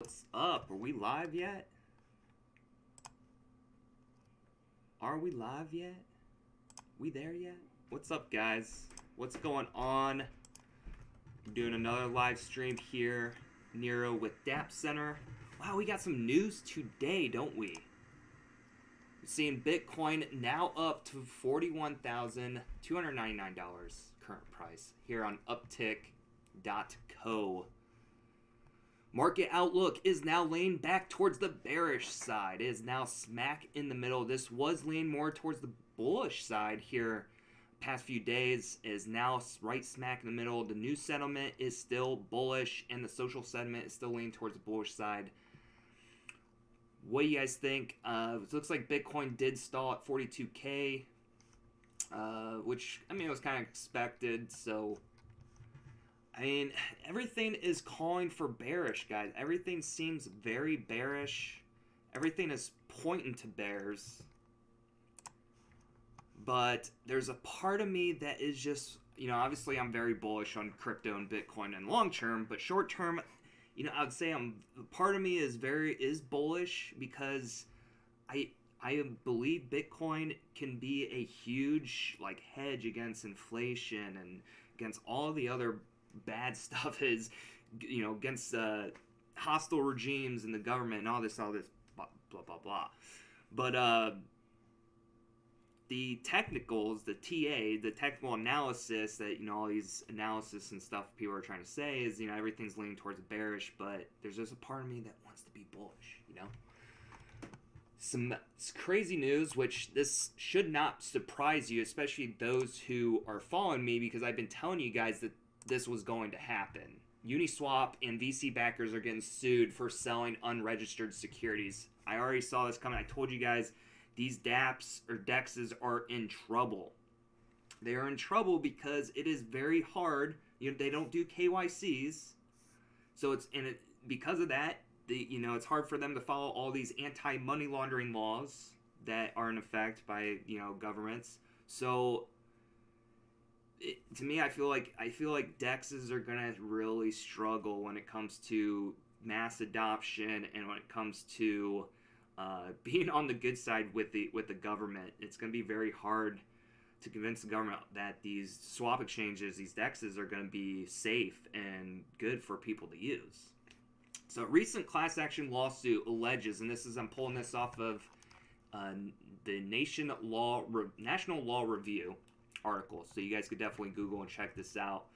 What's up? Are we live yet? Are we live yet? We there yet? What's up, guys? What's going on? I'm doing another live stream here, Nero with Dapp Center. Wow, we got some news today, don't we? We're seeing Bitcoin now up to $41,299 current price here on uptick.co. Market outlook is now laying back towards the bearish side. It is now smack in the middle. This was leaning more towards the bullish side here past few days. It is now right smack in the middle. The new sentiment is still bullish, and the social sentiment is still leaning towards the bullish side. What do you guys think? It looks like Bitcoin did stall at 42K, which, I mean, it was kind of expected, so... I mean, everything is calling for bearish, guys. Everything seems very bearish. Everything is pointing to bears. But there's a part of me that is just, obviously I'm very bullish on crypto and Bitcoin in long term, but short term, I would say part of me is bullish because I believe Bitcoin can be a huge hedge against inflation and against all the other bad stuff is, against hostile regimes and the government and all this blah blah blah. But the technicals, the technical analysis that all these analysis and stuff people are trying to say is everything's leaning towards bearish, but there's just a part of me that wants to be bullish. Some crazy news, which this should not surprise you, especially those who are following me, because I've been telling you guys that this was going to happen. Uniswap and VC backers are getting sued for selling unregistered securities. I already saw this coming. I told you guys these DApps or DEXs are in trouble. They are in trouble because it is very hard. They don't do KYCs, so because of that, it's hard for them to follow all these anti-money laundering laws that are in effect by governments. So to me, I feel like DEXs are gonna really struggle when it comes to mass adoption and when it comes to being on the good side with the government. It's gonna be very hard to convince the government that these swap exchanges, these DEXs, are gonna be safe and good for people to use. So, a recent class action lawsuit alleges, and I'm pulling this off of the National Law Review article, so you guys could definitely Google and check this out.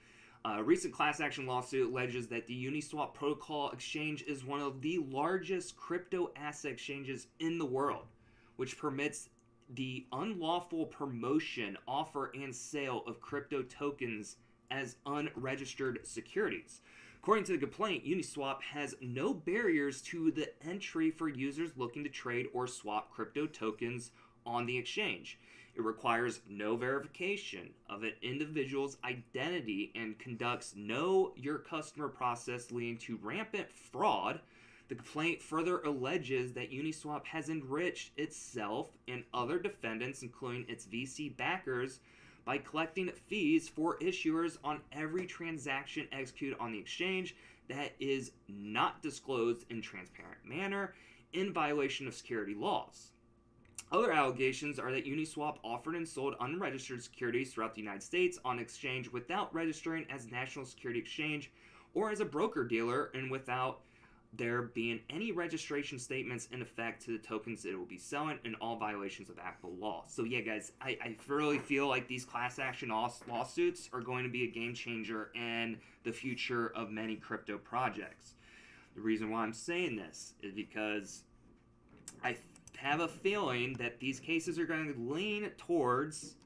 A recent class action lawsuit alleges that the Uniswap protocol exchange is one of the largest crypto asset exchanges in the world, which permits the unlawful promotion, offer, and sale of crypto tokens as unregistered securities. According to the complaint, Uniswap has no barriers to the entry for users looking to trade or swap crypto tokens on the exchange. It requires no verification of an individual's identity and conducts know your customer process, leading to rampant fraud. The complaint further alleges that Uniswap has enriched itself and other defendants, including its VC backers, by collecting fees for issuers on every transaction executed on the exchange that is not disclosed in transparent manner, in violation of security laws. Other allegations are that Uniswap offered and sold unregistered securities throughout the United States on exchange without registering as National Security Exchange or as a broker-dealer, and without there being any registration statements in effect to the tokens it will be selling, in all violations of applicable law. So yeah, guys, I really feel like these class action lawsuits are going to be a game changer in the future of many crypto projects. The reason why I'm saying this is because I have a feeling that these cases are going to lean towards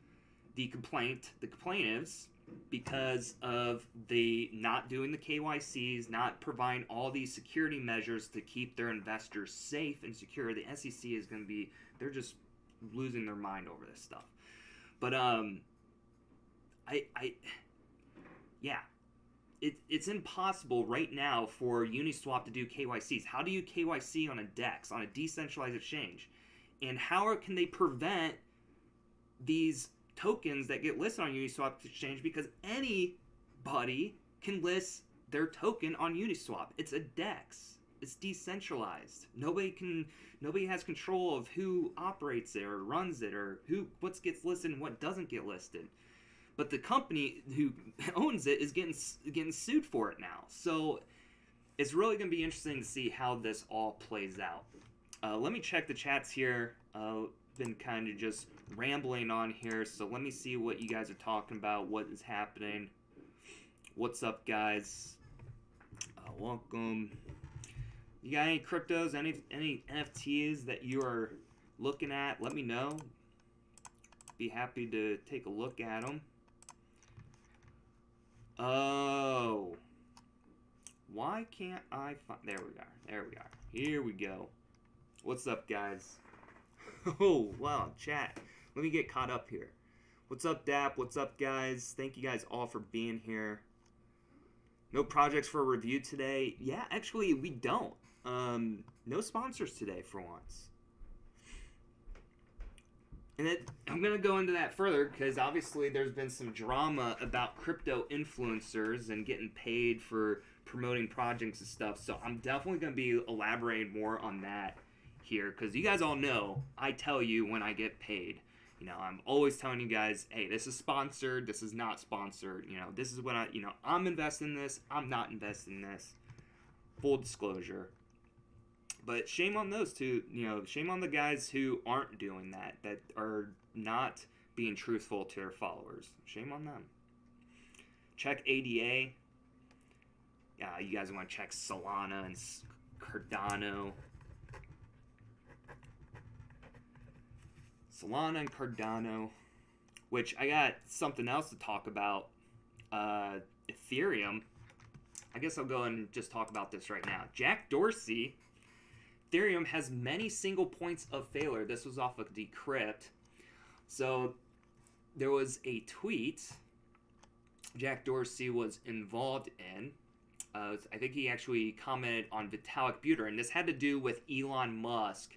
the plaintiffs, because of the not doing the KYCs, not providing all these security measures to keep their investors safe and secure. The SEC is going to be, they're just losing their mind over this stuff. But it's impossible right now for Uniswap to do KYCs. How do you KYC on a DEX, on a decentralized exchange? And how can they prevent these tokens that get listed on Uniswap exchange? Because anybody can list their token on Uniswap. It's a DEX. it's decentralized. Nobody has control of who operates it or runs it or what gets listed and what doesn't get listed. But the company who owns it is getting sued for it now. So it's really going to be interesting to see how this all plays out. Let me check the chats here. Been kind of just rambling on here, so let me see what you guys are talking about, what is happening. What's up, guys? Welcome. You got any cryptos, any NFTs that you are looking at? Let me know. Be happy to take a look at them. Oh. Why can't I find... There we are. There we are. Here we go. What's up, guys? Oh, wow. Chat. Let me get caught up here. What's up, Dapp? What's up, guys? Thank you guys all for being here. No projects for review today. Yeah, actually, we don't. No sponsors today for once. And I'm going to go into that further because obviously there's been some drama about crypto influencers and getting paid for promoting projects and stuff. So I'm definitely going to be elaborating more on that here because you guys all know I tell you when I get paid. You know, I'm always telling you guys, hey, this is sponsored, this is not sponsored. You know, this is when I'm investing in this, I'm not investing in this. Full disclosure. But shame on those two, shame on the guys who aren't doing that are not being truthful to their followers. Shame on them. Check ADA. You guys want to check Solana and Cardano. Solana and Cardano, which I got something else to talk about. Ethereum. I guess I'll go and just talk about this right now. Jack Dorsey. Ethereum has many single points of failure. This was off of Decrypt. So there was a tweet Jack Dorsey was involved in. I think he actually commented on Vitalik Buterin. This had to do with Elon Musk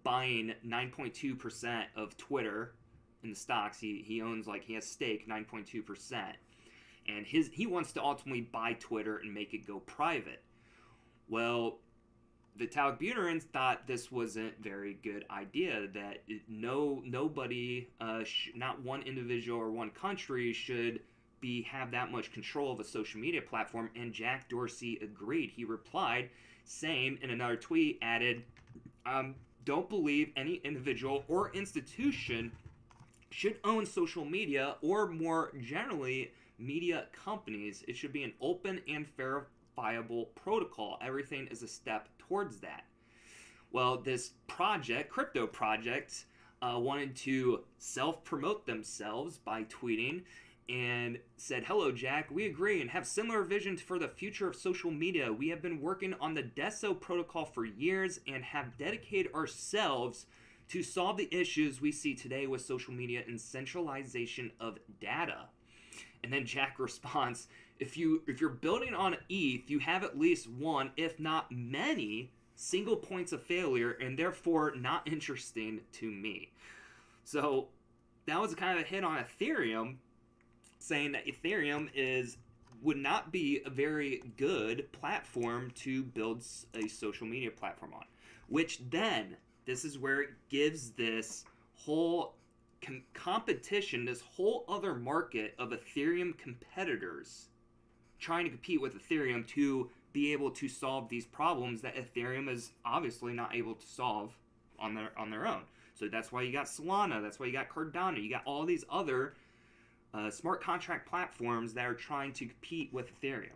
buying 9.2% of Twitter in the stocks. He owns, he has stake 9.2%. And he wants to ultimately buy Twitter and make it go private. Well, Vitalik Buterin thought this wasn't a very good idea, that nobody, not one individual or one country should have that much control of a social media platform, and Jack Dorsey agreed. He replied, saying in another tweet, added, don't believe any individual or institution should own social media, or more generally, media companies. It should be an open and verifiable protocol. Everything is a step towards that. Well, this crypto project, wanted to self-promote themselves by tweeting and said, hello, Jack, we agree and have similar visions for the future of social media. We have been working on the DESO protocol for years and have dedicated ourselves to solve the issues we see today with social media and centralization of data. And then Jack responds, if you're building on ETH, you have at least one, if not many, single points of failure, and therefore not interesting to me. So that was kind of a hit on Ethereum, saying that Ethereum would not be a very good platform to build a social media platform on. Which then, this is where it gives this whole competition, this whole other market of Ethereum competitors trying to compete with Ethereum to be able to solve these problems that Ethereum is obviously not able to solve on their own. So that's why you got Solana, that's why you got Cardano, you got all these other smart contract platforms that are trying to compete with Ethereum.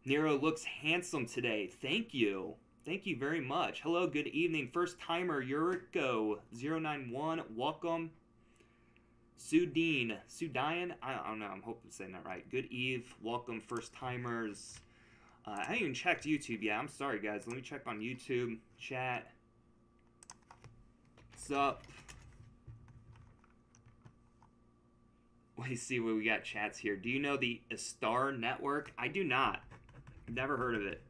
Nero looks handsome today. Thank you. Thank you very much. Hello, good evening. First timer, Yuriko091, welcome. Sudian, I don't know, I'm hoping I'm saying that right. Good eve, welcome first timers. I haven't even checked YouTube yet. I'm sorry, guys. Let me check on YouTube. Chat. What's up? Let me see what we got chats here. Do you know the Star Network? I do not. I've never heard of it.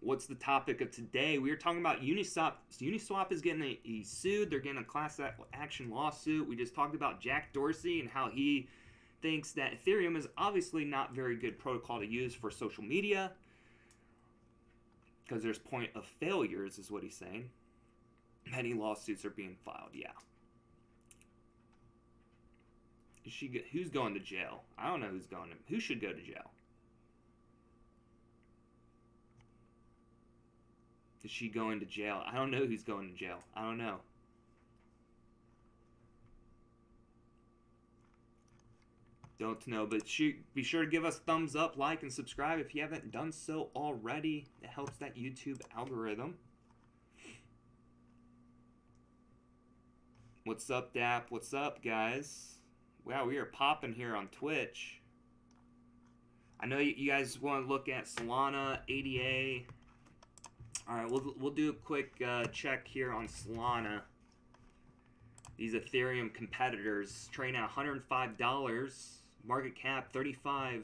What's the topic of today? We are talking about Uniswap. Uniswap is getting sued. They're getting a class action lawsuit. We just talked about Jack Dorsey and how he thinks that Ethereum is obviously not very good protocol to use for social media because there's point of failures, is what he's saying. Many lawsuits are being filed. Yeah. Who's going to jail? I don't know who should go to jail. Is she going to jail? I don't know who's going to jail. I don't know. Don't know, but be sure to give us thumbs up, like, and subscribe if you haven't done so already. It helps that YouTube algorithm. What's up, Dapp? What's up, guys? Wow, we are popping here on Twitch. I know you guys want to look at Solana, ADA. All right, we'll do a quick check here on Solana. These Ethereum competitors trading at $105, market cap $35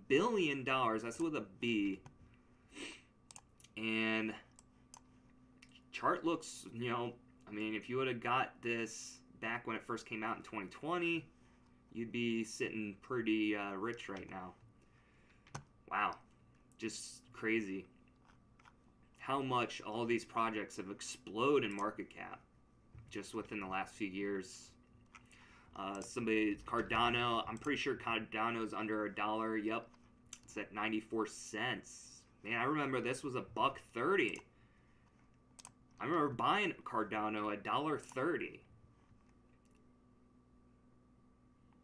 billion. That's with a B. And chart looks, you know, I mean, if you would have got this back when it first came out in 2020, you'd be sitting pretty rich right now. Wow, just crazy how much all these projects have exploded in market cap just within the last few years. Cardano, I'm pretty sure Cardano is under $1. Yep, it's at 94 cents. Man, I remember this was $1.30. I remember buying Cardano at $1.30.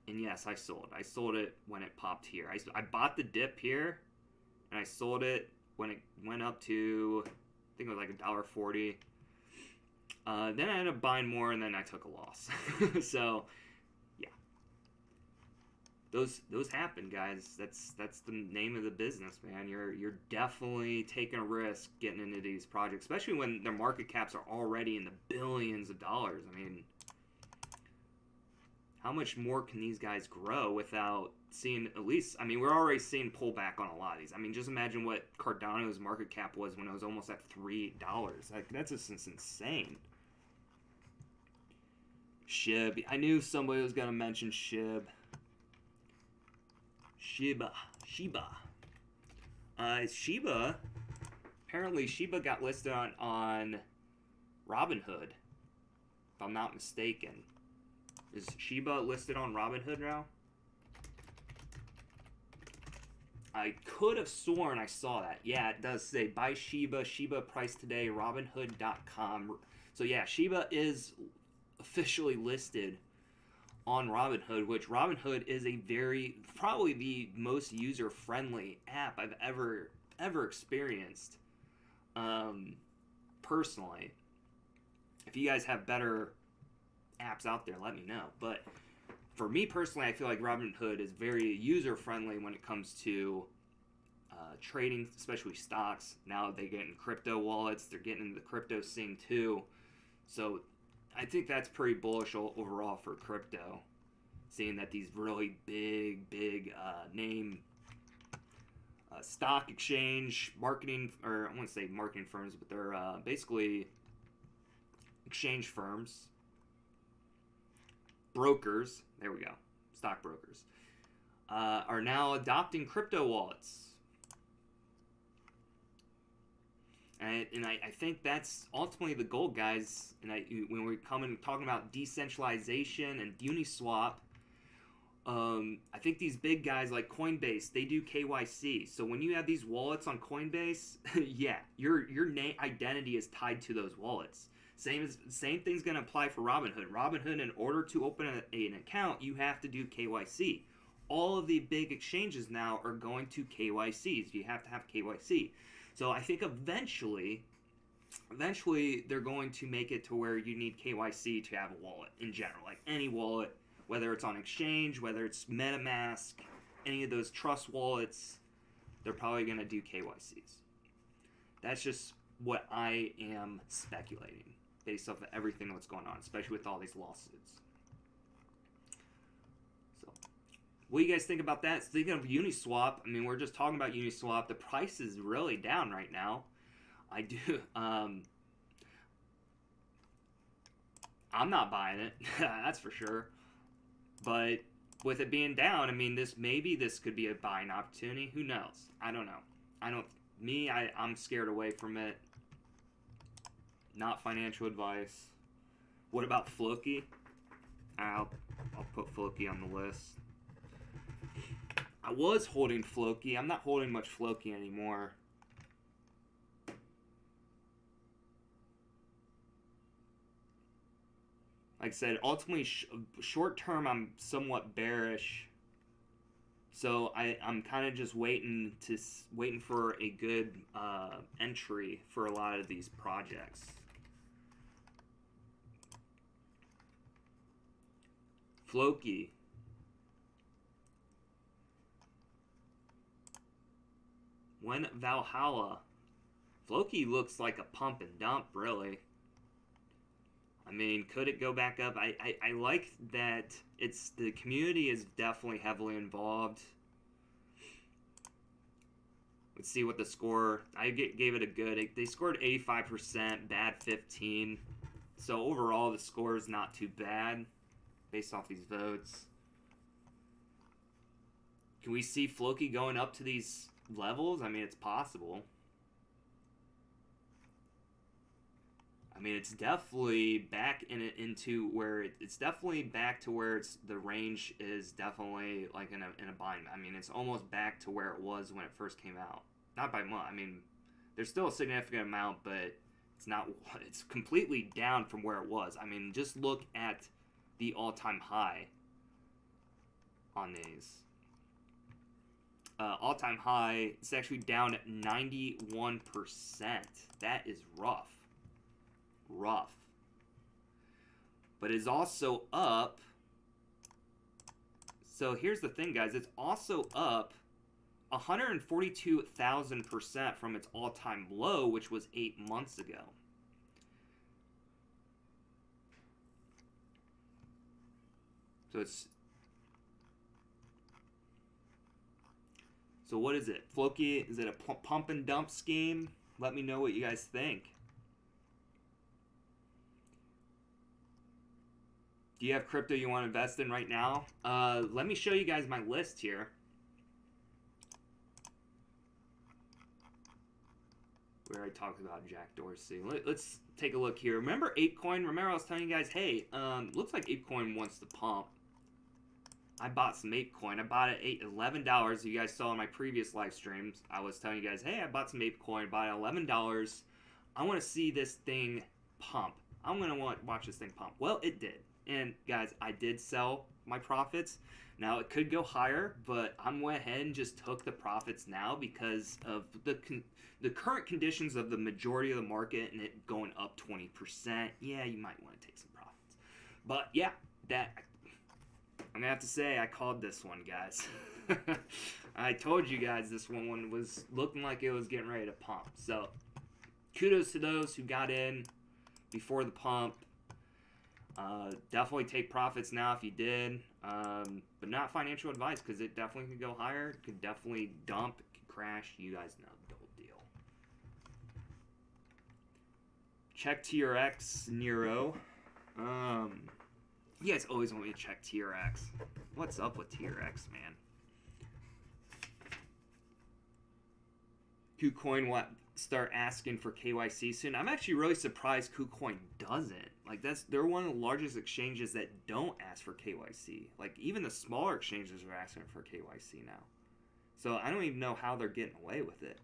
And yes, I sold. I sold it when it popped here. I bought the dip here, and I sold it when it went up to, I think it was like $1.40. Then I ended up buying more, and then I took a loss. So, yeah, those happen, guys. That's the name of the business, man. You're definitely taking a risk getting into these projects, especially when their market caps are already in the billions of dollars. I mean, how much more can these guys grow without seeing, at least, I mean, we're already seeing pullback on a lot of these. I mean, just imagine what Cardano's market cap was when it was almost at $3. Like, that's just insane. SHIB. I knew somebody was going to mention SHIB. Shiba. Shiba. Apparently, Shiba got listed on Robinhood, if I'm not mistaken. Is Shiba listed on Robinhood now? I could have sworn I saw that. Yeah, it does say buy Shiba, Shiba price today, Robinhood.com. So yeah, Shiba is officially listed on Robinhood, which Robinhood is probably the most user-friendly app I've ever experienced. Personally, if you guys have better apps out there, let me know. But for me personally, I feel like Robinhood is very user-friendly when it comes to trading, especially stocks. Now they get in crypto wallets. They're getting into the crypto scene too. So I think that's pretty bullish overall for crypto, seeing that these really big name stock exchange marketing, or I wouldn't say marketing firms, but they're basically exchange firms, brokers, there we go, stock brokers, are now adopting crypto wallets. And I think that's ultimately the goal, guys. And when we come and talking about decentralization and Uniswap, I think these big guys like Coinbase, they do KYC. So when you have these wallets on Coinbase, yeah, your name identity is tied to those wallets. Same thing's going to apply for Robinhood. Robinhood, in order to open an account, you have to do KYC. All of the big exchanges now are going to KYCs. You have to have KYC. So I think eventually they're going to make it to where you need KYC to have a wallet in general. Like any wallet, whether it's on exchange, whether it's metamask, any of those trust wallets, they're probably going to do KYCs. That's just what I am speculating based off of everything that's going on, especially with all these lawsuits. So, what do you guys think about that? Speaking of Uniswap, I mean, we're just talking about Uniswap. The price is really down right now. I do. I'm not buying it. That's for sure. But with it being down, I mean, maybe this could be a buying opportunity. Who knows? I don't know. I'm scared away from it. Not financial advice. What about Floki? I'll put Floki on the list. I was holding Floki. I'm not holding much Floki anymore. Like I said, ultimately, short term, I'm somewhat bearish. So I'm kind of just waiting for a good entry for a lot of these projects. Floki. When Valhalla. Floki looks like a pump and dump, really. I mean, could it go back up? I like that the community is definitely heavily involved. Let's see what the score. I gave it a good. They scored 85%, bad 15. So overall, the score is not too bad based off these votes. Can we see Floki going up to these levels? I mean, it's possible. I mean, it's definitely back into where it's definitely back to where the range is definitely like in a bind. I mean, it's almost back to where it was when it first came out. Not by much. I mean, there's still a significant amount, but it's completely down from where it was. I mean, just look at the all-time high on these. All-time high, it's actually down at 91%. That is rough. But it's also up. So here's the thing, guys. It's also up 142,000% from its all-time low, which was 8 months ago. So what is it? Floki, is it a pump and dump scheme? Let me know what you guys think. Do you have crypto you want to invest in right now? Let me show you guys my list here. Where I talked about Jack Dorsey. Let's take a look here. Remember ApeCoin? Remember I was telling you guys, hey, looks like ApeCoin wants to pump. I bought some ApeCoin. I bought it at $11. You guys saw in my previous live streams. I was telling you guys, hey, I bought some ApeCoin. Bought it $11. I want to see this thing pump. I'm going to watch this thing pump. Well, it did. And guys, I did sell my profits. Now it could go higher, but I went ahead and just took the profits now because of the current conditions of the majority of the market and it going up 20%. Yeah, you might want to take some profits. But yeah, I'm gonna have to say I called this one, guys. I told you guys this one was looking like it was getting ready to pump. So kudos to those who got in before the pump. Definitely take profits now if you did, but not financial advice because it definitely could go higher. It could definitely dump, it could crash. You guys know the whole deal. Check TRX, Nero. You guys always want me to check TRX. What's up with TRX, man? KuCoin what? Start asking for KYC soon. I'm actually really surprised KuCoin doesn't. Like they're one of the largest exchanges that don't ask for KYC. Like even the smaller exchanges are asking for KYC now. So I don't even know how they're getting away with it.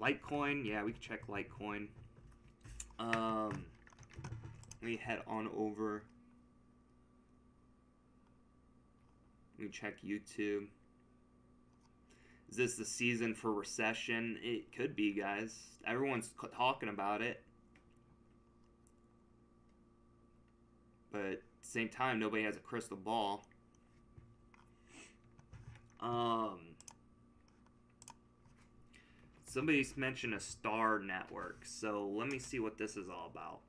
Litecoin, yeah, we can check Litecoin. Let me head on over. Let me check YouTube. Is this the season for recession? It could be, guys. Everyone's talking about it. But at the same time, nobody has a crystal ball. Somebody's mentioned a star network. So let me see what this is all about.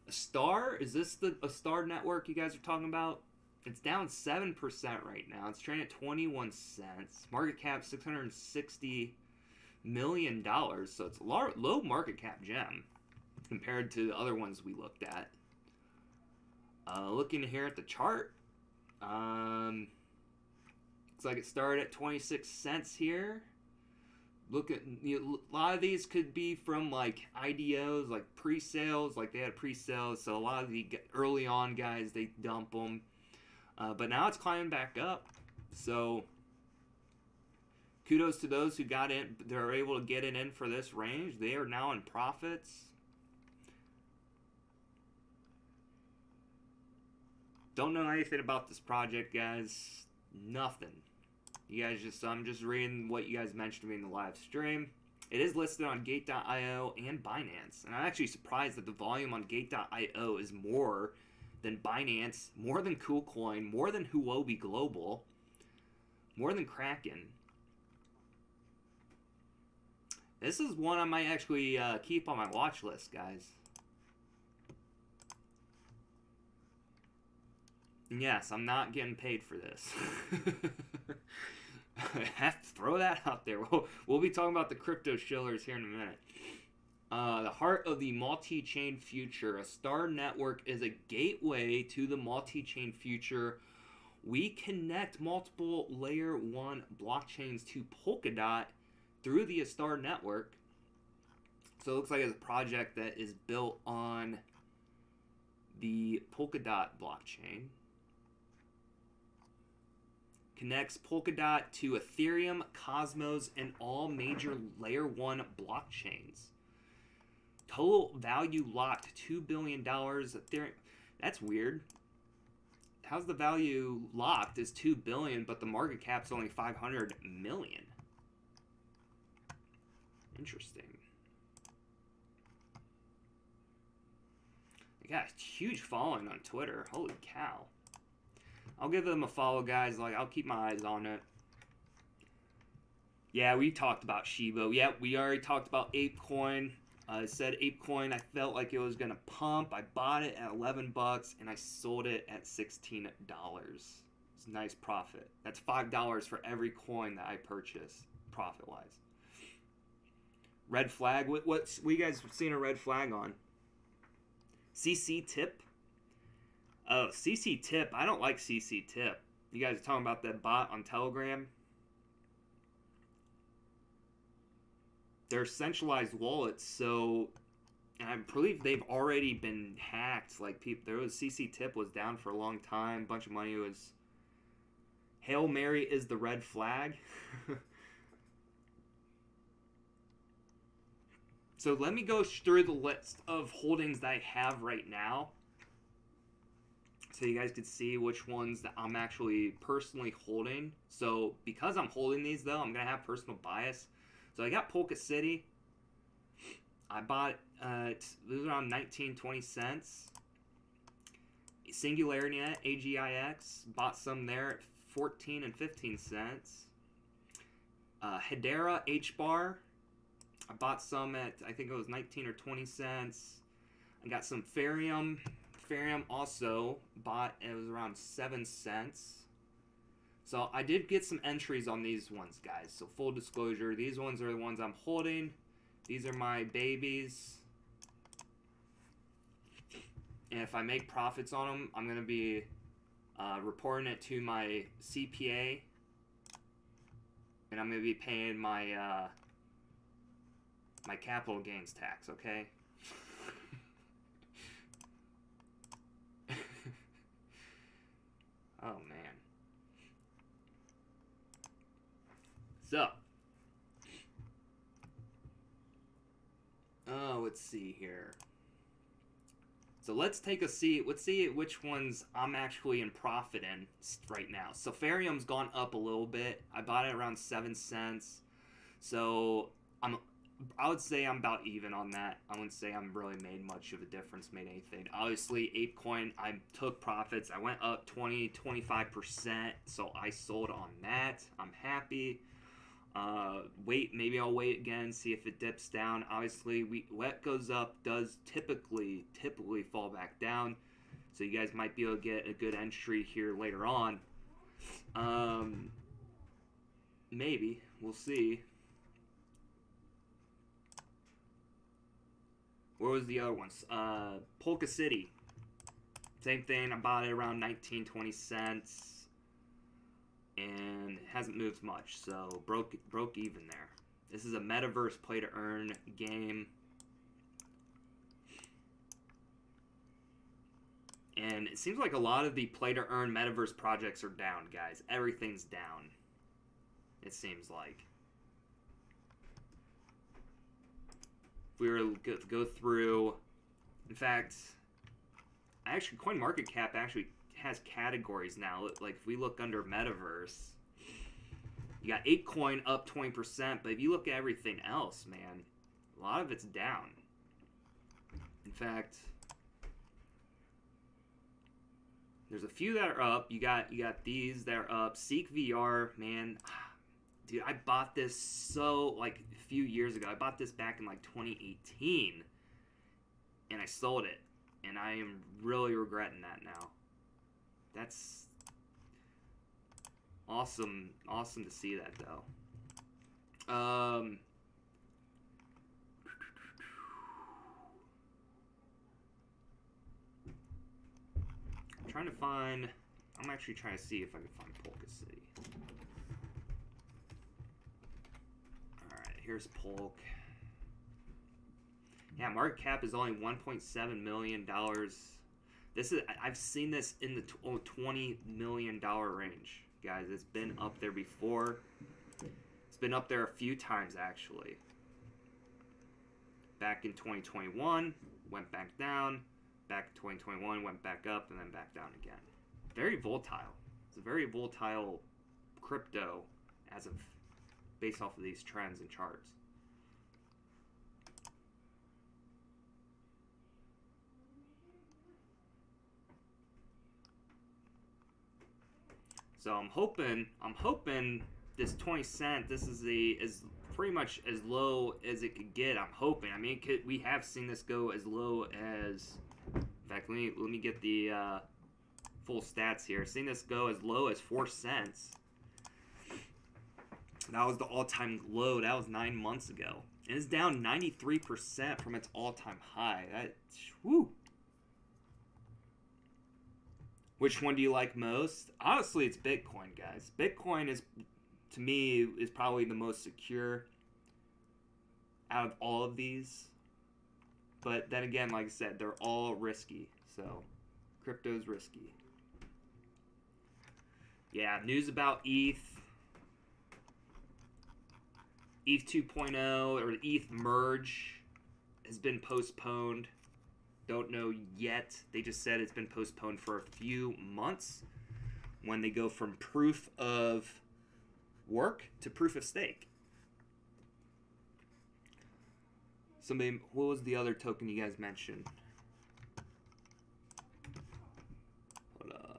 A star? Is this a star network you guys are talking about? It's down 7% right now. It's trading at 21 cents. Market cap 660 million. So it's a low market cap gem compared to the other ones we looked at. Looking here at the chart, looks like it started at 26 cents here. Look at, a lot of these could be from like IDOs, like pre-sales, like they had pre-sales. So a lot of the early on guys, they dump them. But now it's climbing back up. So kudos to those who got in. They're able to get it in for this range. They are now in profits. Don't know anything about this project, guys. Nothing. You guys I'm just reading what you guys mentioned to me in the live stream. It is listed on Gate.io and Binance. And I'm actually surprised that the volume on Gate.io is more than Binance, more than KuCoin, more than Huobi Global, more than Kraken. This is one I might actually keep on my watch list, guys. And yes, I'm not getting paid for this. I have to throw that out there. We'll be talking about the crypto shillers here in a minute. The heart of the multi-chain future. A star network is a gateway to the multi-chain future. We connect multiple layer 1 blockchains to Polkadot through the star network. So it looks like it's a project that is built on the Polkadot blockchain. Connects Polkadot to Ethereum, Cosmos, and all major layer 1 blockchains. Total value locked $2 billion. Ethereum. That's weird. How's the value locked is $2 billion, but the market cap's only $500 million? Interesting. They got a huge following on Twitter. Holy cow. I'll give them a follow, guys. Like, I'll keep my eyes on it. Yeah, we talked about Shiba. Yeah, we already talked about ApeCoin. I said ApeCoin, I felt like it was going to pump. I bought it at 11 bucks and I sold it at $16. It's a nice profit. That's $5 for every coin that I purchase, profit-wise. Red flag. What you guys seen a red flag on? CC tip. Oh, CC tip. I don't like CC tip. You guys are talking about that bot on Telegram? They're centralized wallets, so I believe they've already been hacked. Like, there was CC tip was down for a long time. A bunch of money was. Hail Mary is the red flag. So let me go through the list of holdings that I have right now, so you guys could see which ones that I'm actually personally holding. So because I'm holding these, though, I'm going to have personal bias. So I got Polka City. I bought, it was around 19-20 cents. SingularityNet, AGIX, bought some there at 14 and 15 cents. Hedera, HBAR, I bought some at, I think it was 19 or 20 cents. I got some Ethereum. Ethereum also bought, it was around 7 cents. So I did get some entries on these ones, guys. So full disclosure, these ones are the ones I'm holding. These are my babies. And if I make profits on them, I'm going to be reporting it to my CPA. And I'm going to be paying my my capital gains tax, okay? Oh, man. So. Oh, let's see here. So let's take a seat. Let's see which ones I'm actually in profit in right now. So Ethereum's gone up a little bit. I bought it around 7 cents. So I would say I'm about even on that. I wouldn't say I'm really made much of a difference, made anything. Obviously, ApeCoin, I took profits. I went up 20-25%, so I sold on that. I'm happy. Maybe I'll wait again, see if it dips down. Obviously, what goes up does typically fall back down. So you guys might be able to get a good entry here later on. Maybe. We'll see. What was the other ones? Polka City. Same thing. I bought it around 19, 20 cents. And it hasn't moved much. So broke even there. This is a metaverse play to earn game. And it seems like a lot of the play to earn metaverse projects are down, guys. Everything's down. It seems like. If we were to go through, in fact, actually CoinMarketCap actually has categories now. Like if we look under metaverse, you got 8coin up 20%, but if you look at everything else, man, a lot of it's down. In fact, there's a few that are up. You got these that are up. Seek VR, man. Dude, I bought this like a few years ago. I bought this back in like 2018. And I sold it. And I am really regretting that now. That's awesome. Awesome to see that though. I'm trying to find. I'm actually trying to see if I can find Polka City. Alright, here's Polk. Yeah, market cap is only $1.7 million. I've seen this in the $20 million range, guys. It's been up there before. It's been up there a few times actually. Back in 2021, went back down. Back in 2021, went back up, and then back down again. Very volatile. It's a very volatile crypto based off of these trends and charts. So I'm hoping this 20 cent, this is pretty much as low as it could get. I'm hoping. I mean, we have seen this go as low as. In fact, let me get the full stats here. Seen this go as low as 4 cents. That was the all-time low. That was 9 months ago, and it's down 93% from its all-time high. Woo. Which one do you like most? Honestly, it's Bitcoin, guys. Bitcoin to me, is probably the most secure out of all of these. But then again, like I said, they're all risky. So, crypto's risky. Yeah, news about ETH. ETH 2.0 or ETH merge has been postponed. Don't know yet. They just said it's been postponed for a few months when they go from proof of work to proof of stake. What was the other token you guys mentioned? Hold up.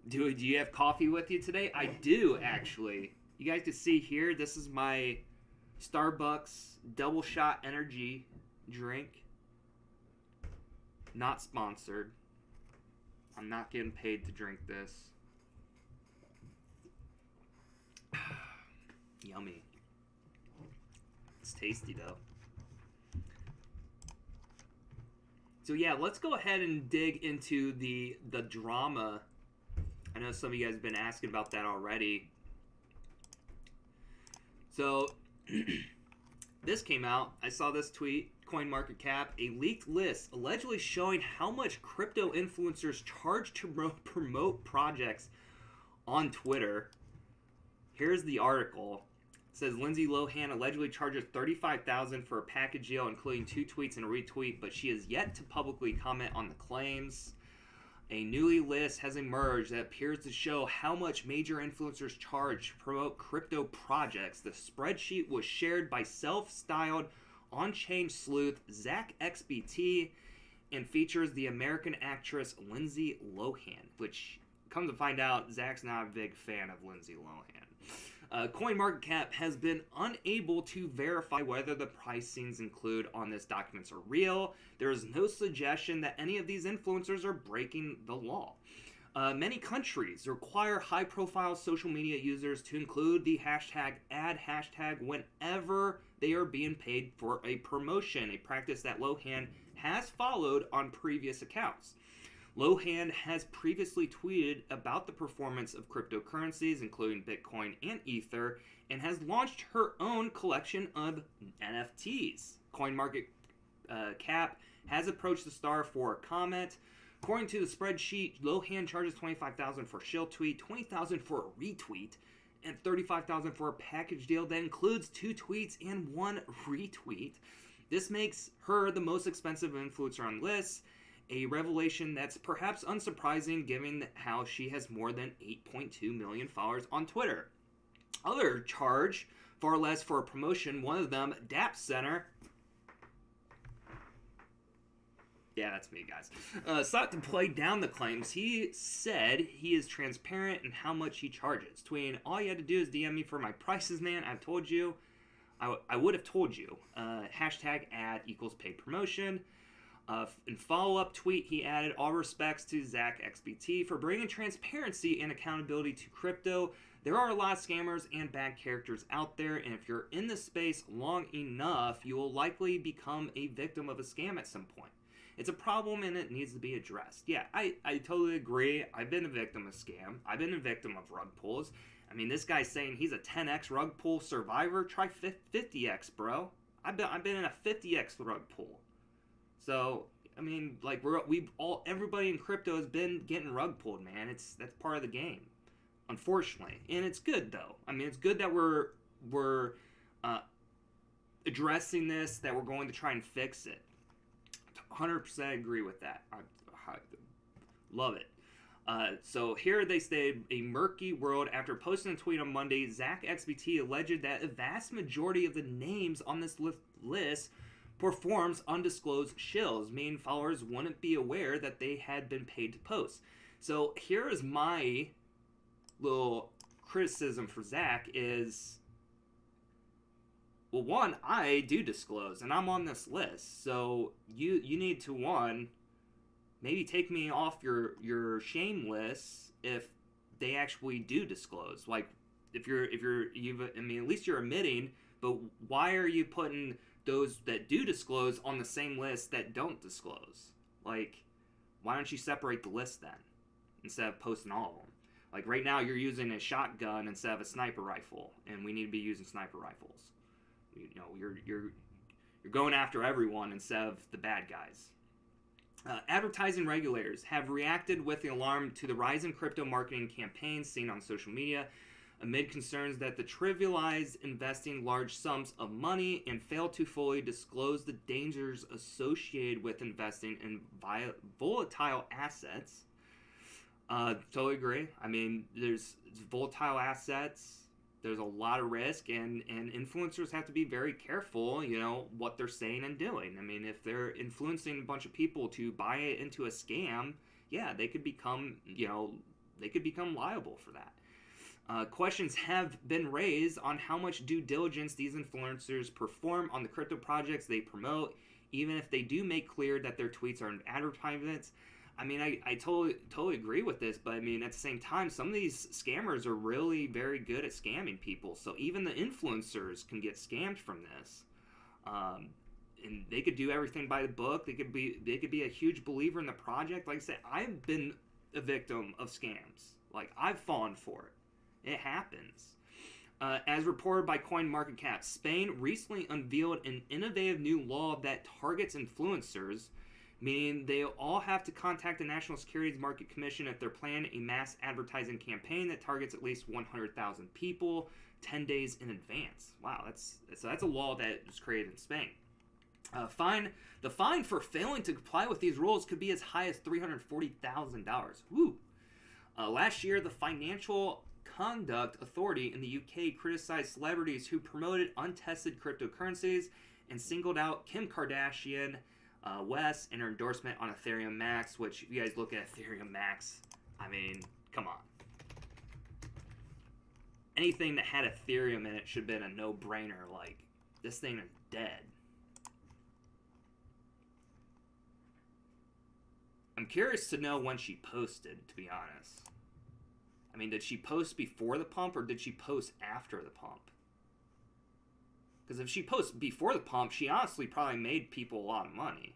Do you have coffee with you today? I do, actually. You guys can see here, this is my Starbucks double shot energy drink. Not sponsored. I'm not getting paid to drink this. Yummy. It's tasty though. So yeah, let's go ahead and dig into the drama. I know some of you guys have been asking about that already. So this came out. I saw this tweet. CoinMarketCap, a leaked list allegedly showing how much crypto influencers charge to promote projects on Twitter. Here's the article. It says Lindsay Lohan allegedly charges $35,000 for a package deal, including 2 tweets and a retweet, but she has yet to publicly comment on the claims. A newly list has emerged that appears to show how much major influencers charge to promote crypto projects. The spreadsheet was shared by self-styled on-chain sleuth Zach XBT and features the American actress Lindsay Lohan, which, come to find out, Zach's not a big fan of Lindsay CoinMarketCap has been unable to verify whether the pricings included on this documents are real. There is no suggestion that any of these influencers are breaking the law. Many countries require high-profile social media users to include the hashtag ad hashtag whenever they are being paid for a promotion, a practice that Lohan has followed on previous accounts. Lohan has previously tweeted about the performance of cryptocurrencies, including Bitcoin and Ether, and has launched her own collection of NFTs. CoinMarketCap has approached the star for a comment. According to the spreadsheet, Lohan charges $25,000 for a shill tweet, $20,000 for a retweet, and $35,000 for a package deal that includes 2 tweets and 1 retweet. This makes her the most expensive influencer on the list, a revelation that's perhaps unsurprising given how she has more than 8.2 million followers on Twitter. Other charge far less for a promotion, one of them, Dapp Center. Yeah, that's me, guys. Sought to play down the claims. He said he is transparent in how much he charges. Tweeting, all you had to do is DM me for my prices, man. I've told you. I would have told you. Hashtag ad equals paid promotion. In follow-up tweet, he added, all respects to Zach XBT for bringing transparency and accountability to crypto. There are a lot of scammers and bad characters out there, and if you're in this space long enough, you will likely become a victim of a scam at some point. It's a problem and it needs to be addressed. Yeah, I totally agree. I've been a victim of scam. I've been a victim of rug pulls. I mean, this guy's saying he's a 10x rug pull survivor. Try 50x, bro. I've been in a 50x rug pull. So, I mean, like everybody in crypto has been getting rug pulled, man. That's part of the game, unfortunately. And it's good though. I mean, it's good that we're addressing this, that we're going to try and fix it. 100% agree with that. I love it. So here they stayed a murky world. After posting a tweet on Monday, Zach XBT alleged that a vast majority of the names on this list performs undisclosed shills, meaning followers wouldn't be aware that they had been paid to post. So here is my little criticism for Zach is, well, one, I do disclose, and I'm on this list, so you need to, one, maybe take me off your shame list if they actually do disclose. Like, I mean, at least you're admitting, but why are you putting those that do disclose on the same list that don't disclose? Like, why don't you separate the list then, instead of posting all of them? Like, right now, you're using a shotgun instead of a sniper rifle, and we need to be using sniper rifles. You know, you're going after everyone instead of the bad guys. Advertising regulators have reacted with the alarm to the rise in crypto marketing campaigns seen on social media amid concerns that the trivialize investing large sums of money and fail to fully disclose the dangers associated with investing in volatile assets. Totally agree. I mean, there's volatile assets. There's a lot of risk, and influencers have to be very careful, you know, what they're saying and doing. I mean, if they're influencing a bunch of people to buy it into a scam, yeah, they could become liable for that. Questions have been raised on how much due diligence these influencers perform on the crypto projects they promote, even if they do make clear that their tweets are advertisements. I mean, I totally agree with this, but I mean, at the same time, some of these scammers are really very good at scamming people. So even the influencers can get scammed from this, and they could do everything by the book. They could be a huge believer in the project. Like I said, I've been a victim of scams. Like, I've fallen for it. It happens. As reported by CoinMarketCap, Spain recently unveiled an innovative new law that targets influencers, meaning they all have to contact the National Securities Market Commission if they're planning a mass advertising campaign that targets at least 100,000 people 10 days in advance. Wow, that's a law that was created in Spain. The fine for failing to comply with these rules could be as high as $340,000. Woo! Last year, the Financial Conduct Authority in the UK criticized celebrities who promoted untested cryptocurrencies and singled out Kim Kardashian West and her endorsement on Ethereum Max, which, if you guys look at Ethereum Max, I mean, come on. anything that had Ethereum in it should have been a no-brainer. Like, this thing is dead. I'm curious to know when she posted, to be honest. I mean, did she post before the pump or did she post after the pump? Because if she posts before the pump, she honestly probably made people a lot of money.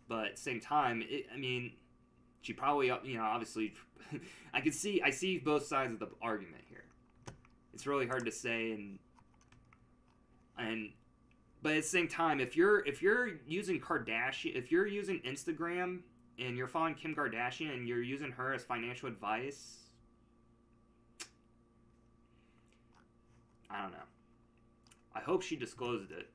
But at the same time, I mean, she probably, you know, obviously, I see both sides of the argument here. It's really hard to say, but at the same time, if you're using Kardashian, if you're using Instagram and you're following Kim Kardashian and you're using her as financial advice, I don't know. I hope she disclosed it.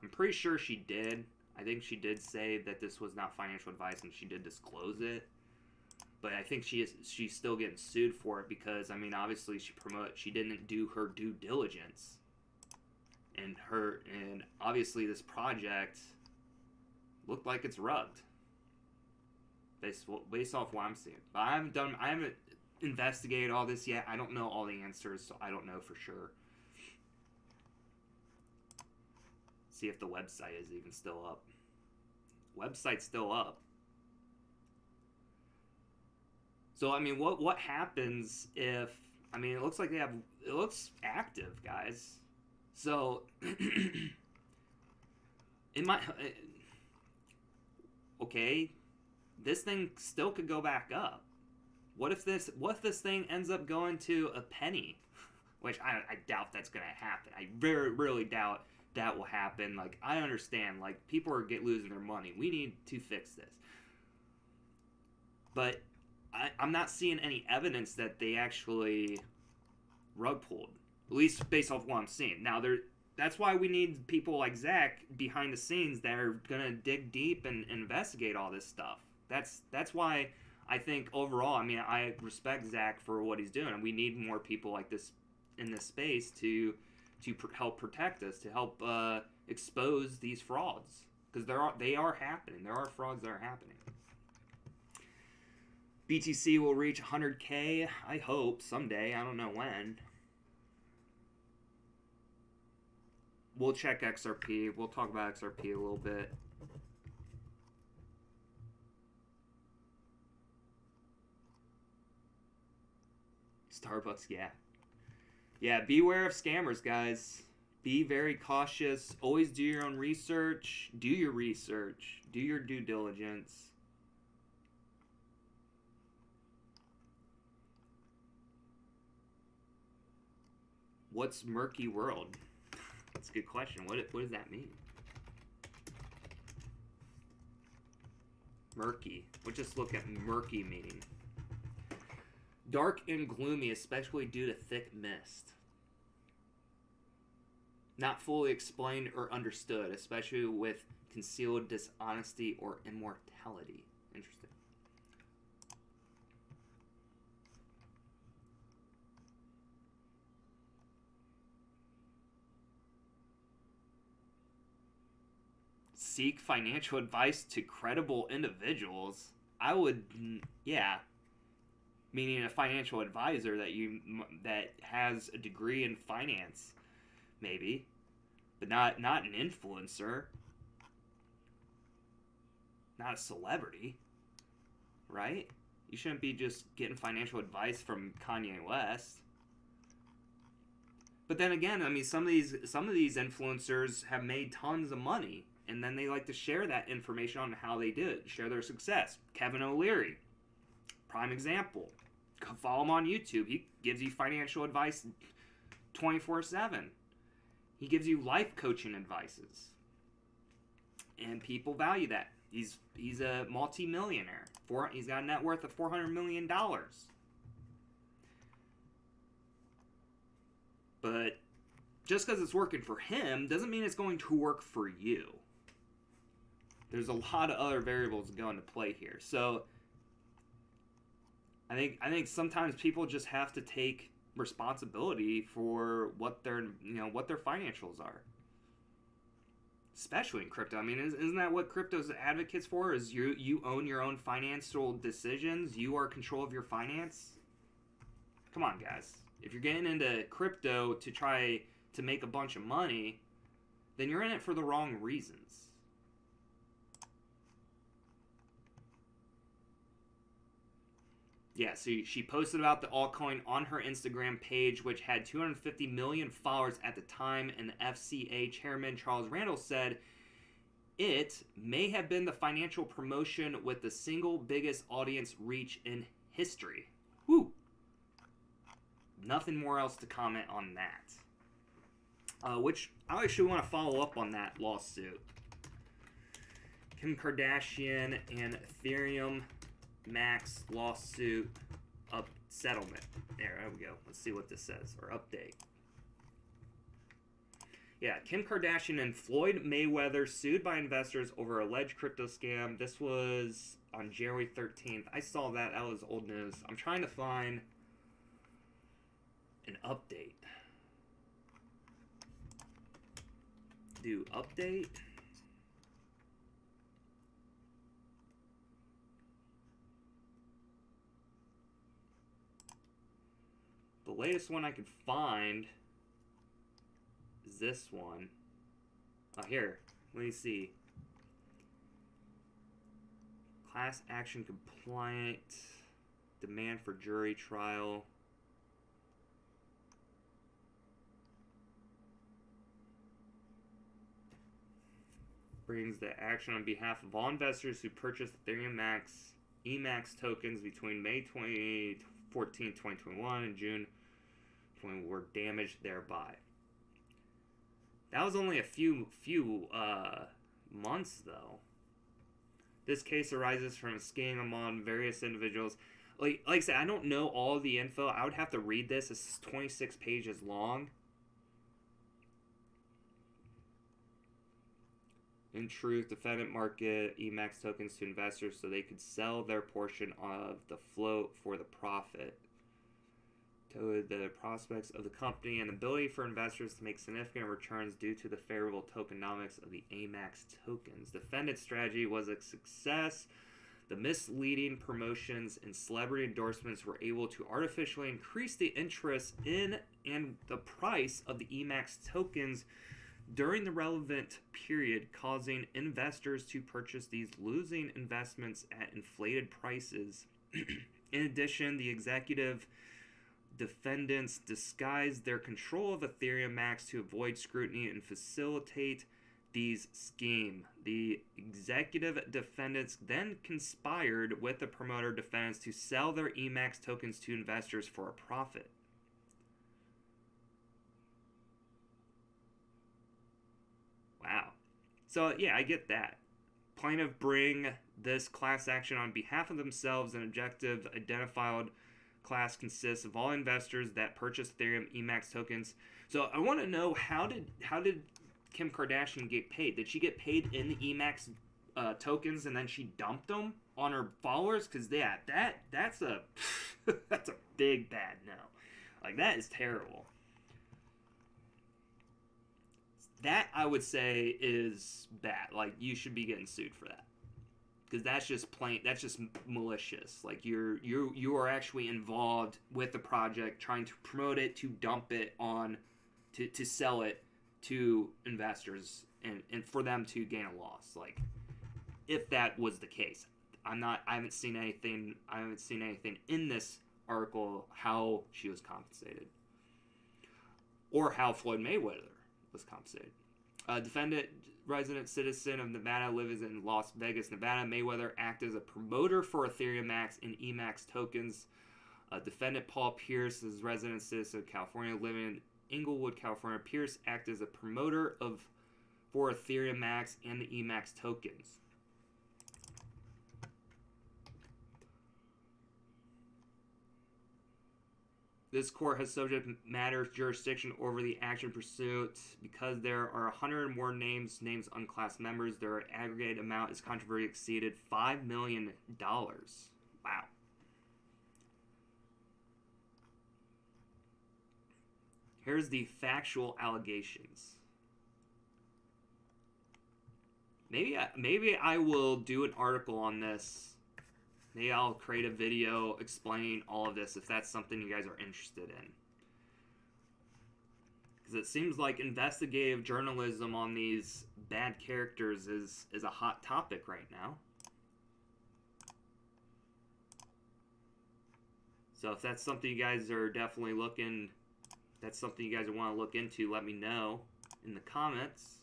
I'm pretty sure she did. I think she did say that this was not financial advice, and she did disclose it. But I think she's still getting sued for it because, I mean, obviously she didn't do her due diligence, and obviously this project looked like it's rugged based off what I'm seeing. But I haven't investigated all this yet. I don't know all the answers, so I don't know for sure. See if the website is even still up. Website's still up. So, I mean, what happens if, I mean, it looks like it looks active, guys. So, okay, this thing still could go back up. What if this thing ends up going to a penny? Which I doubt that's going to happen. I really doubt that will happen. Like, I understand, like, people are losing their money. We need to fix this. But I'm not seeing any evidence that they actually rug pulled. At least based off what I'm seeing. Now, that's why we need people like Zach behind the scenes that are going to dig deep and investigate all this stuff. That's why I think overall, I mean, I respect Zach for what he's doing. And we need more people like this in this space to help protect us, to help expose these frauds, because they are happening. There are frauds that are happening. BTC will reach 100K. I hope someday. I don't know when. We'll check XRP. We'll talk about XRP a little bit. Starbucks, yeah. Yeah, beware of scammers, guys. Be very cautious. Always do your own research. Do your research. Do your due diligence. What's murky world? That's a good question. What does that mean? Murky. We'll just look at murky meaning. Dark and gloomy, especially due to thick mist. Not fully explained or understood, especially with concealed dishonesty or immortality. Interesting. Seek financial advice to credible individuals. I would, yeah. Meaning a financial advisor that has a degree in finance, maybe, but not an influencer, not a celebrity, right? You shouldn't be just getting financial advice from Kanye West. But then again, I mean, some of these influencers have made tons of money, and then they like to share that information on how they did it, share their success. Kevin O'Leary, prime example. Go follow him on YouTube. He gives you financial advice 24/7. He gives you life coaching advices, and people value that. He's a multi-millionaire. He's got a net worth of $400 million. But just because it's working for him doesn't mean it's going to work for you. There's a lot of other variables that go into play here. So I think sometimes people just have to take responsibility for what their financials are, especially in crypto. I mean, isn't that what crypto's advocates for? Is you own your own financial decisions? You are in control of your finance. Come on, guys. If you're getting into crypto to try to make a bunch of money, then you're in it for the wrong reasons. Yeah, so she posted about the altcoin on her Instagram page, which had 250 million followers at the time, and the FCA chairman Charles Randall said it may have been the financial promotion with the single biggest audience reach in history. Woo! Nothing more else to comment on that. Which I actually want to follow up on that lawsuit. Kim Kardashian and Ethereum Max lawsuit settlement. There we go. Let's see what this says, or update. Yeah, Kim Kardashian and Floyd Mayweather sued by investors over alleged crypto scam. This was on January 13th. I saw that. That was old news. I'm trying to find an update. Do update. The latest one I could find is this one. Oh, here. Let me see. Class action compliant. Demand for jury trial. Brings the action on behalf of all investors who purchased Ethereum Max EMAX tokens between May 2014, 2021 and June 20 were damaged thereby. That was only a few months though. This case arises from a scheme among various individuals. Like I said, I don't know all the info. I would have to read this. This is 26 pages long. In truth, defendant market EMAX tokens to investors so they could sell their portion of the float for the profit. To the prospects of the company and ability for investors to make significant returns due to the favorable tokenomics of the AMAX tokens. Defendant's strategy was a success. The misleading promotions and celebrity endorsements were able to artificially increase the interest in and the price of the EMAX tokens during the relevant period, causing investors to purchase these losing investments at inflated prices. In addition, the executive defendants disguised their control of Ethereum Max to avoid scrutiny and facilitate these schemes. The executive defendants then conspired with the promoter defendants to sell their EMAX tokens to investors for a profit. Wow. So, yeah, I get that. Plaintiff bring this class action on behalf of themselves. An objective identified class consists of all investors that purchase Ethereum EMAX tokens. So I want to know, how did Kim Kardashian get paid? Did she get paid in the EMAX tokens and then she dumped them on her followers? Because yeah, that's a that's a big bad no. Like, that is terrible. That, I would say, is bad. Like, you should be getting sued for that. Because that's just plain, that's just malicious. Like, you are actually involved with the project, trying to promote it, to dump it on, to sell it to investors, and for them to gain a loss. Like, if that was the case. I haven't seen anything in this article how she was compensated. Or how Floyd Mayweather was compensated. Defendant, resident citizen of Nevada, lives in Las Vegas, Nevada. Mayweather acted as a promoter for Ethereum Max and EMAX tokens. Defendant Paul Pierce is resident citizen of California, living in Inglewood, California. Pierce acted as a promoter for Ethereum Max and the EMAX tokens. This court has subject matter jurisdiction over the action pursuit because there are 100 or more names unclassed members. Their aggregate amount is controversy exceeded $5 million. Wow. Here's the factual allegations. Maybe I will do an article on this. Maybe I'll create a video explaining all of this if that's something you guys are interested in. Because it seems like investigative journalism on these bad characters is a hot topic right now. So if that's something you guys are definitely looking, that's something you guys want to look into, let me know in the comments.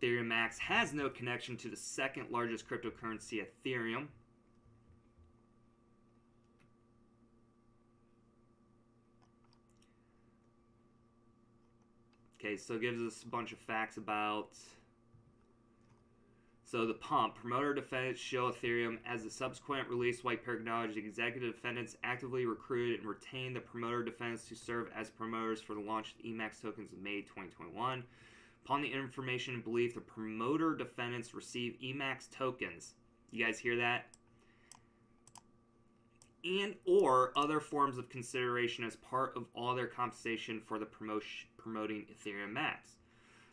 Ethereum Max has no connection to the second largest cryptocurrency, Ethereum. Okay, so it gives us a bunch of facts about... So the pump, promoter defendants show Ethereum as the subsequent release white paper acknowledged the executive defendants actively recruited and retained the promoter defendants to serve as promoters for the launch of EMAX tokens in May 2021. Upon the information and belief, the promoter defendants receive EMAX tokens. You guys hear that? And or other forms of consideration as part of all their compensation for the promoting Ethereum Max.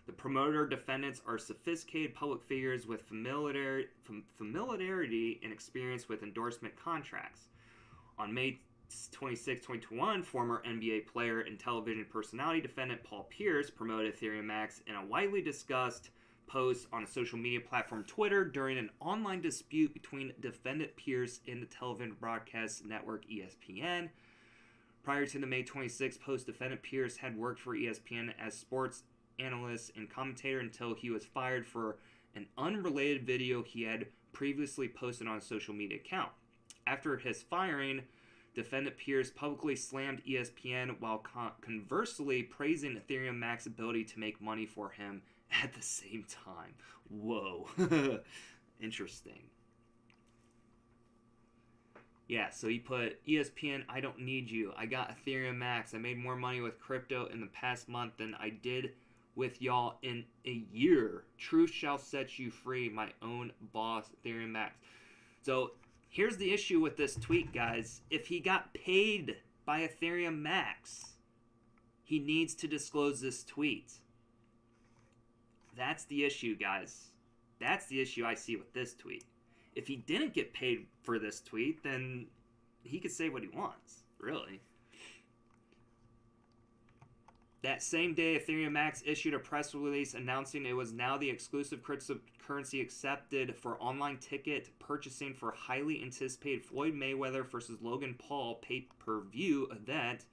The promoter defendants are sophisticated public figures with familiarity and experience with endorsement contracts. On May 26, 2021, former NBA player and television personality defendant Paul Pierce promoted Ethereum Max in a widely discussed post on a social media platform Twitter during an online dispute between defendant Pierce and the television broadcast network ESPN. Prior to the May 26 post, defendant Pierce had worked for ESPN as sports analyst and commentator until he was fired for an unrelated video he had previously posted on a social media account. After his firing, defendant Pierce publicly slammed ESPN while conversely praising Ethereum Max's ability to make money for him at the same time. Whoa. Interesting. Yeah, so he put, ESPN, I don't need you. I got Ethereum Max. I made more money with crypto in the past month than I did with y'all in a year. Truth shall set you free, my own boss, Ethereum Max. So here's the issue with this tweet, guys. If he got paid by Ethereum Max, he needs to disclose this tweet. That's the issue, guys. That's the issue I see with this tweet. If he didn't get paid for this tweet, then he could say what he wants, really. That same day, Ethereum Max issued a press release announcing it was now the exclusive cryptocurrency accepted for online ticket purchasing for highly anticipated Floyd Mayweather versus Logan Paul pay-per-view event,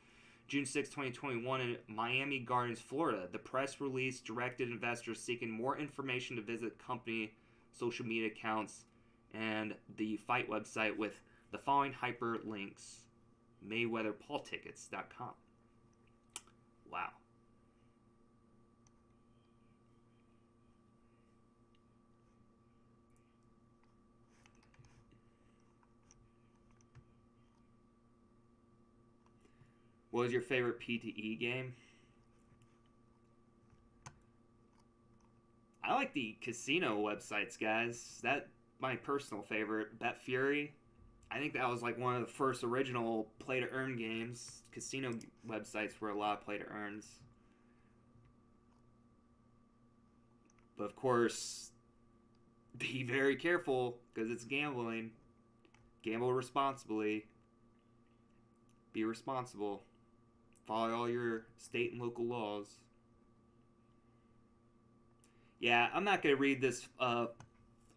June 6, 2021 in Miami Gardens, Florida. The press release directed investors seeking more information to visit company social media accounts and the fight website with the following hyperlinks: MayweatherPaulTickets.com. Wow. What was your favorite P2E game? I like the casino websites, guys. That's my personal favorite. Bet Fury. I think that was like one of the first original play-to-earn games. Casino websites were a lot of play-to-earns. But of course, be very careful because it's gambling. Gamble responsibly. Be responsible. Follow all your state and local laws. Yeah, I'm not going to read this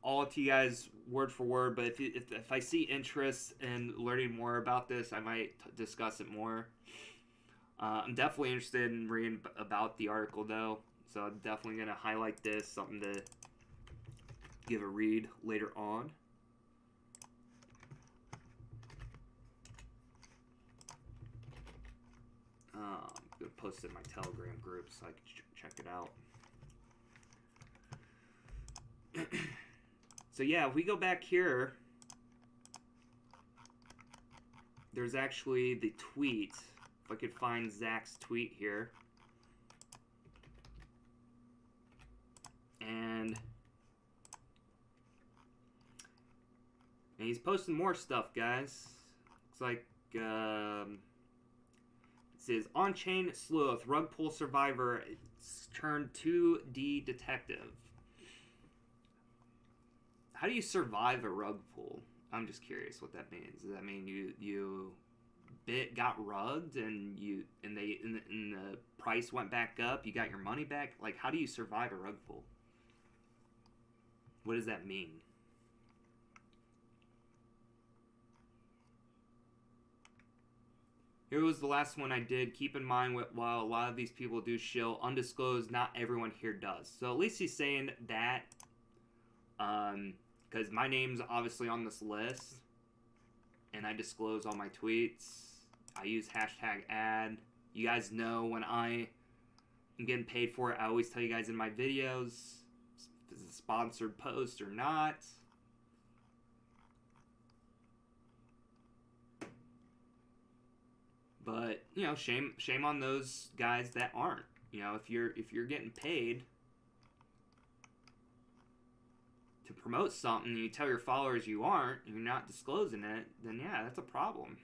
all to you guys word for word, but if I see interest in learning more about this, I might discuss it more. I'm definitely interested in reading about the article, though, so I'm definitely going to highlight this, something to give a read later on. I'm going to post it in my Telegram group so I can check it out. So yeah, if we go back here, there's actually the tweet. If I could find Zach's tweet here. And he's posting more stuff, guys. Looks like it says on-chain sleuth, rug pull survivor, turned 2D detective. How do you survive a rug pull? I'm just curious what that means. Does that mean you bit got rugged and the price went back up, you got your money back. Like, how do you survive a rug pull? What does that mean? Here was the last one I did. Keep in mind, while a lot of these people do shill undisclosed, not everyone here does. So at least he's saying that, because my name's obviously on this list, and I disclose all my tweets. I use #ad. You guys know when I am getting paid for it, I always tell you guys in my videos if it's a sponsored post or not. But, you know, shame on those guys that aren't. You know, if you're getting paid to promote something and you tell your followers you aren't, and you're not disclosing it, then yeah, that's a problem.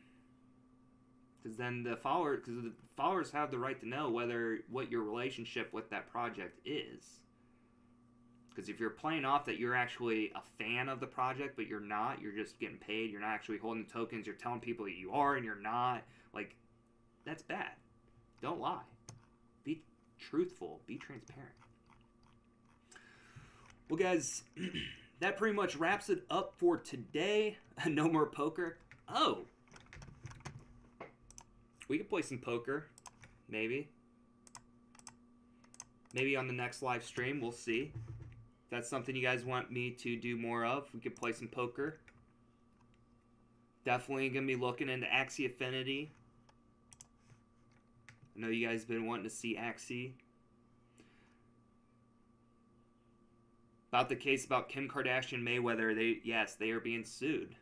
Because then the followers have the right to know what your relationship with that project is. Because if you're playing off that you're actually a fan of the project, but you're not, you're just getting paid, you're not actually holding tokens, you're telling people that you are and you're not, like, that's bad. Don't lie. Be truthful. Be transparent. Well, guys, that pretty much wraps it up for today. No more poker. Oh. We could play some poker. Maybe. Maybe on the next live stream. We'll see. If that's something you guys want me to do more of, we could play some poker. Definitely going to be looking into Axie Affinity. I know you guys have been wanting to see Axie. About the case about Kim Kardashian Mayweather, they are being sued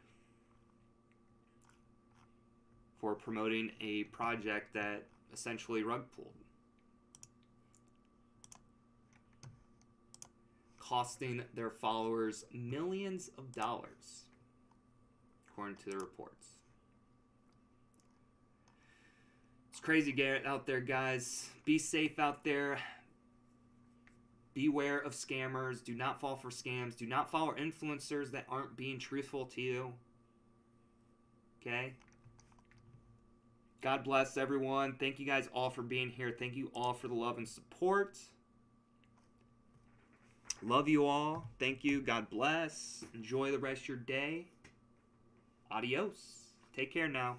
for promoting a project that essentially rug pulled, costing their followers millions of dollars, according to the reports. It's crazy out there, guys. Be safe out there. Beware of scammers. Do not fall for scams. Do not follow influencers that aren't being truthful to you. Okay? God bless everyone. Thank you guys all for being here. Thank you all for the love and support. Love you all. Thank you. God bless. Enjoy the rest of your day. Adios. Take care now.